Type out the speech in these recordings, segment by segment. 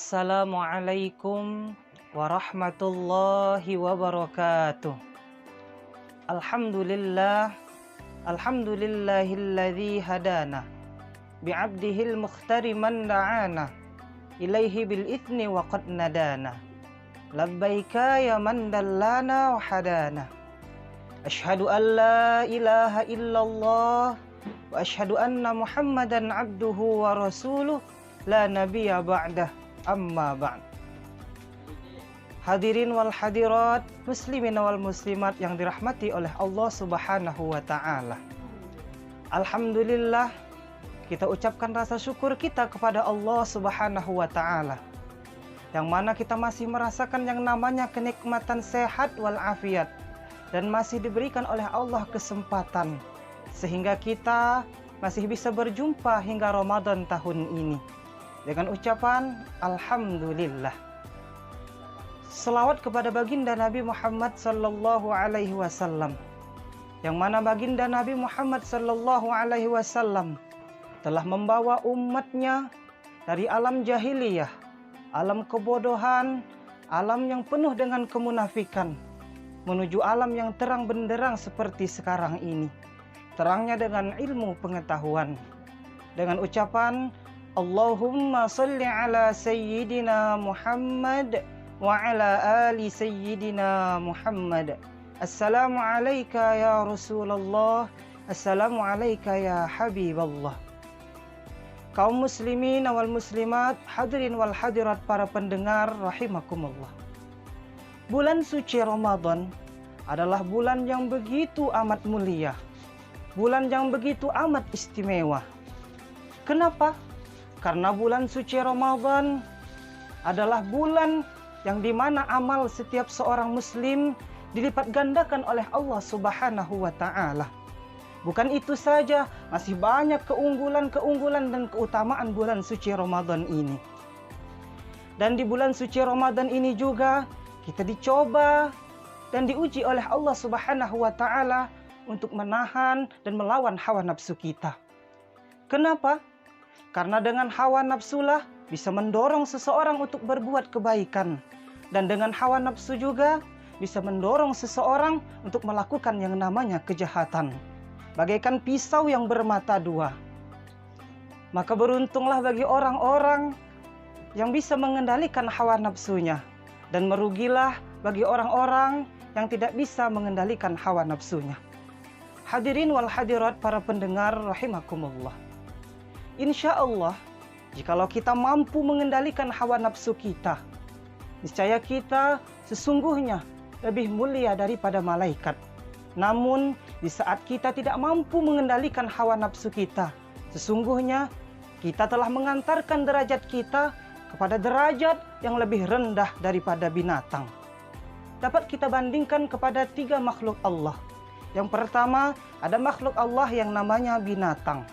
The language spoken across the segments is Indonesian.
Assalamualaikum warahmatullahi wabarakatuh. Alhamdulillahilladzi hadana bi'abdihil mukhtari man da'ana ilaihi bil itsni wa qad nadana labbaika ya man dallana wa hadana asyhadu an la ilaha illallah wa asyhadu anna muhammadan abduhu wa rasuluh la nabiyya ba'dah amma ba'd. Hadirin wal hadirat, muslimin wal muslimat yang dirahmati oleh Allah Subhanahu wa taala. Alhamdulillah, kita ucapkan rasa syukur kita kepada Allah Subhanahu wa taala. Yang mana kita masih merasakan yang namanya kenikmatan sehat wal afiat dan masih diberikan oleh Allah kesempatan sehingga kita masih bisa berjumpa hingga Ramadan tahun ini dengan ucapan Alhamdulillah. Selawat kepada baginda Nabi Muhammad sallallahu alaihi wasallam, yang mana baginda Nabi Muhammad sallallahu alaihi wasallam telah membawa umatnya dari alam jahiliyah, alam kebodohan, alam yang penuh dengan kemunafikan, menuju alam yang terang benderang seperti sekarang ini. Terangnya dengan ilmu pengetahuan, dengan ucapan Allahumma salli ala sayyidina Muhammad wa ala ali sayyidina Muhammad. Assalamu alayka ya Rasulullah, assalamu alayka ya Habiballah. Kaum muslimin wal muslimat, hadirin wal hadirat, para pendengar rahimakumullah. Bulan suci Ramadan adalah bulan yang begitu amat mulia, bulan yang begitu amat istimewa. Kenapa? Karena bulan suci Ramadan adalah bulan yang dimana amal setiap seorang muslim dilipat gandakan oleh Allah Subhanahu wa ta'ala. Bukan itu saja, masih banyak keunggulan-keunggulan dan keutamaan bulan suci Ramadan ini. Dan di bulan suci Ramadan ini juga kita dicoba dan diuji oleh Allah Subhanahu wa ta'ala untuk menahan dan melawan hawa nafsu kita. Kenapa? Karena dengan hawa nafsulah bisa mendorong seseorang untuk berbuat kebaikan. Dan dengan hawa nafsu juga bisa mendorong seseorang untuk melakukan yang namanya kejahatan. Bagaikan pisau yang bermata dua. Maka beruntunglah bagi orang-orang yang bisa mengendalikan hawa nafsunya. Dan merugilah bagi orang-orang yang tidak bisa mengendalikan hawa nafsunya. Hadirin wal hadirat, para pendengar rahimakumullah. Insya Allah, jikalau kita mampu mengendalikan hawa nafsu kita, niscaya kita sesungguhnya lebih mulia daripada malaikat. Namun, di saat kita tidak mampu mengendalikan hawa nafsu kita, sesungguhnya kita telah mengantarkan derajat kita kepada derajat yang lebih rendah daripada binatang. Dapat kita bandingkan kepada 3 makhluk Allah. Yang pertama, ada makhluk Allah yang namanya binatang.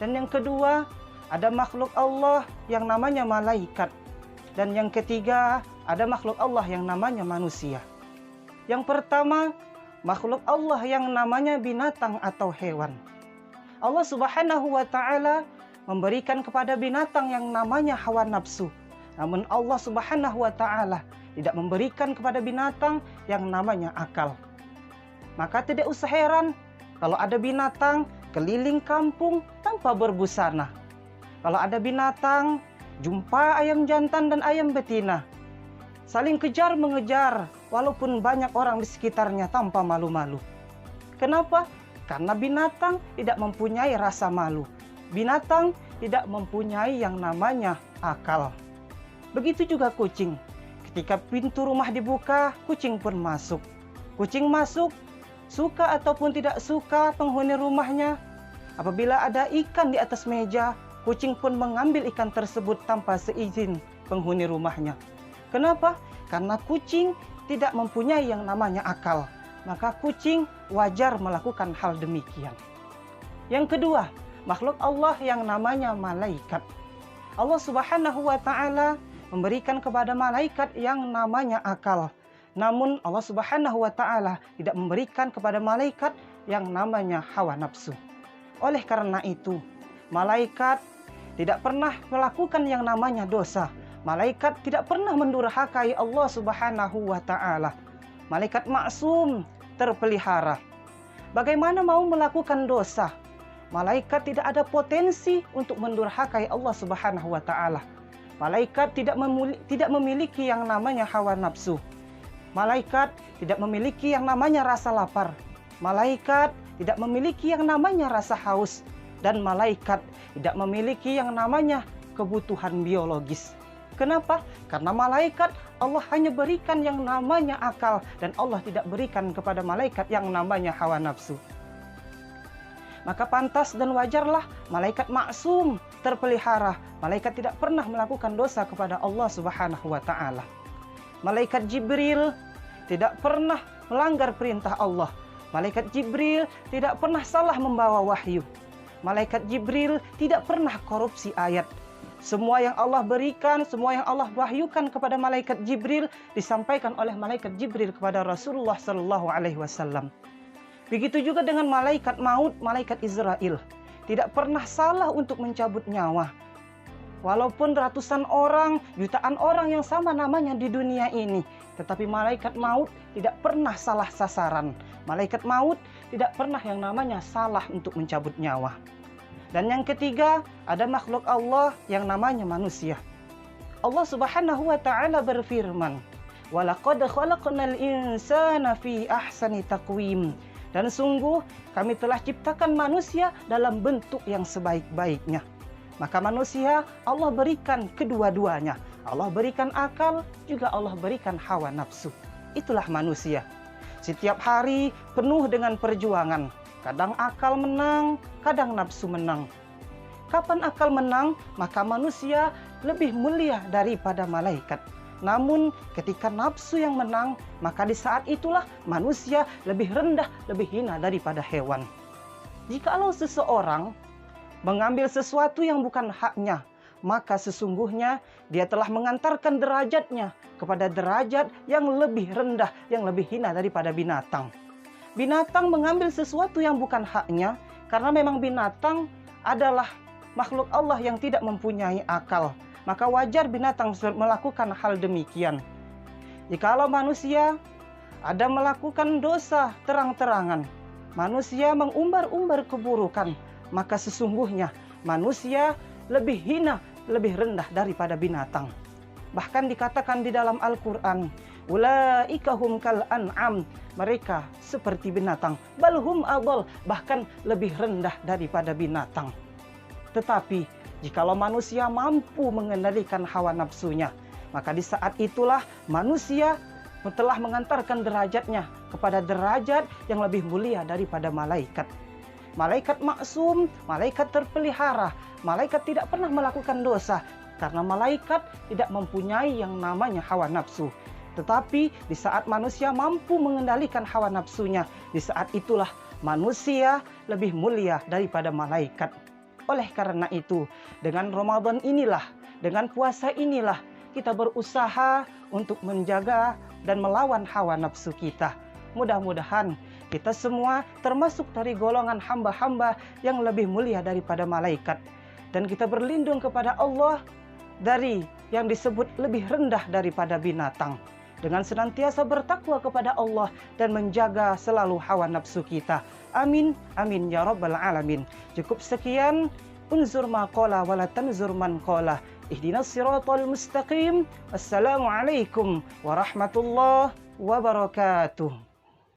Dan yang kedua, ada makhluk Allah yang namanya malaikat. Dan yang ketiga, ada makhluk Allah yang namanya manusia. Yang pertama, makhluk Allah yang namanya binatang atau hewan. Allah Subhanahu wa ta'ala memberikan kepada binatang yang namanya hawa nafsu. Namun Allah Subhanahu wa ta'ala tidak memberikan kepada binatang yang namanya akal. Maka tidak usah heran kalau ada binatang keliling kampung tanpa berbusana. Kalau ada binatang jumpa ayam jantan dan ayam betina, saling kejar mengejar walaupun banyak orang di sekitarnya tanpa malu-malu. Kenapa? Karena binatang tidak mempunyai rasa malu. Binatang tidak mempunyai yang namanya akal. Begitu juga kucing. Ketika pintu rumah dibuka, kucing pun masuk. Kucing masuk, suka ataupun tidak suka penghuni rumahnya. Apabila ada ikan di atas meja, kucing pun mengambil ikan tersebut tanpa seizin penghuni rumahnya. Kenapa? Karena kucing tidak mempunyai yang namanya akal. Maka kucing wajar melakukan hal demikian. Yang kedua, makhluk Allah yang namanya malaikat. Allah Subhanahu wa ta'ala memberikan kepada malaikat yang namanya akal. Namun Allah Subhanahu wa ta'ala tidak memberikan kepada malaikat yang namanya hawa nafsu. Oleh karena itu, malaikat tidak pernah melakukan yang namanya dosa. Malaikat tidak pernah mendurhakai Allah Subhanahu wa Ta'ala. Malaikat maksum, terpelihara. Bagaimana mau melakukan dosa? Malaikat tidak ada potensi untuk mendurhakai Allah Subhanahu wa Ta'ala. Malaikat tidak memiliki yang namanya hawa nafsu. Malaikat tidak memiliki yang namanya rasa lapar. Malaikat tidak memiliki yang namanya rasa haus. Dan malaikat tidak memiliki yang namanya kebutuhan biologis. Kenapa? Karena malaikat Allah hanya berikan yang namanya akal, dan Allah tidak berikan kepada malaikat yang namanya hawa nafsu. Maka pantas dan wajarlah malaikat maksum, terpelihara. Malaikat tidak pernah melakukan dosa kepada Allah Subhanahu wa Ta'ala. Malaikat Jibril tidak pernah melanggar perintah Allah. Malaikat Jibril tidak pernah salah membawa wahyu. Malaikat Jibril tidak pernah korupsi ayat. Semua yang Allah berikan, semua yang Allah wahyukan kepada malaikat Jibril disampaikan oleh malaikat Jibril kepada Rasulullah SAW. Begitu juga dengan malaikat maut, malaikat Israel. Tidak pernah salah untuk mencabut nyawa. Walaupun ratusan orang, jutaan orang yang sama namanya di dunia ini, tetapi malaikat maut tidak pernah salah sasaran. Malaikat maut tidak pernah yang namanya salah untuk mencabut nyawa. Dan yang ketiga, ada makhluk Allah yang namanya manusia. Allah Subhanahu wa Ta'ala berfirman, "Walaqad khalaqnal insana fi ahsani taqwim." Dan sungguh kami telah ciptakan manusia dalam bentuk yang sebaik-baiknya. Maka manusia Allah berikan kedua-duanya. Allah berikan akal, juga Allah berikan hawa nafsu. Itulah manusia. Setiap hari penuh dengan perjuangan. Kadang akal menang, kadang nafsu menang. Kapan akal menang, maka manusia lebih mulia daripada malaikat. Namun ketika nafsu yang menang, maka di saat itulah manusia lebih rendah, lebih hina daripada hewan. Jikalau seseorang mengambil sesuatu yang bukan haknya, maka sesungguhnya dia telah mengantarkan derajatnya kepada derajat yang lebih rendah, yang lebih hina daripada binatang. Binatang mengambil sesuatu yang bukan haknya, karena memang binatang adalah makhluk Allah yang tidak mempunyai akal. Maka wajar binatang melakukan hal demikian. Jikalau manusia ada melakukan dosa terang-terangan, manusia mengumbar-umbar keburukan, maka sesungguhnya manusia lebih hina, lebih rendah daripada binatang. Bahkan dikatakan di dalam Al-Quran, "Ulaika hum kal an'am." Mereka seperti binatang. Balhum adall, bahkan lebih rendah daripada binatang. Tetapi jikalau manusia mampu mengendalikan hawa nafsunya, maka di saat itulah manusia telah mengantarkan derajatnya kepada derajat yang lebih mulia daripada malaikat. Malaikat maksum, malaikat terpelihara. Malaikat tidak pernah melakukan dosa, karena malaikat tidak mempunyai yang namanya hawa nafsu. Tetapi di saat manusia mampu mengendalikan hawa nafsunya, di saat itulah manusia lebih mulia daripada malaikat. Oleh karena itu, dengan Ramadan inilah, dengan puasa inilah, kita berusaha untuk menjaga dan melawan hawa nafsu kita. Mudah-mudahan kita semua termasuk dari golongan hamba-hamba yang lebih mulia daripada malaikat. Dan kita berlindung kepada Allah dari yang disebut lebih rendah daripada binatang. Dengan senantiasa bertakwa kepada Allah dan menjaga selalu hawa nafsu kita. Amin, amin ya rabbal alamin. Cukup sekian. Unzur ma qala wa la tanzur man qala. Ihdinas siratal mustaqim. Assalamualaikum warahmatullahi wabarakatuh.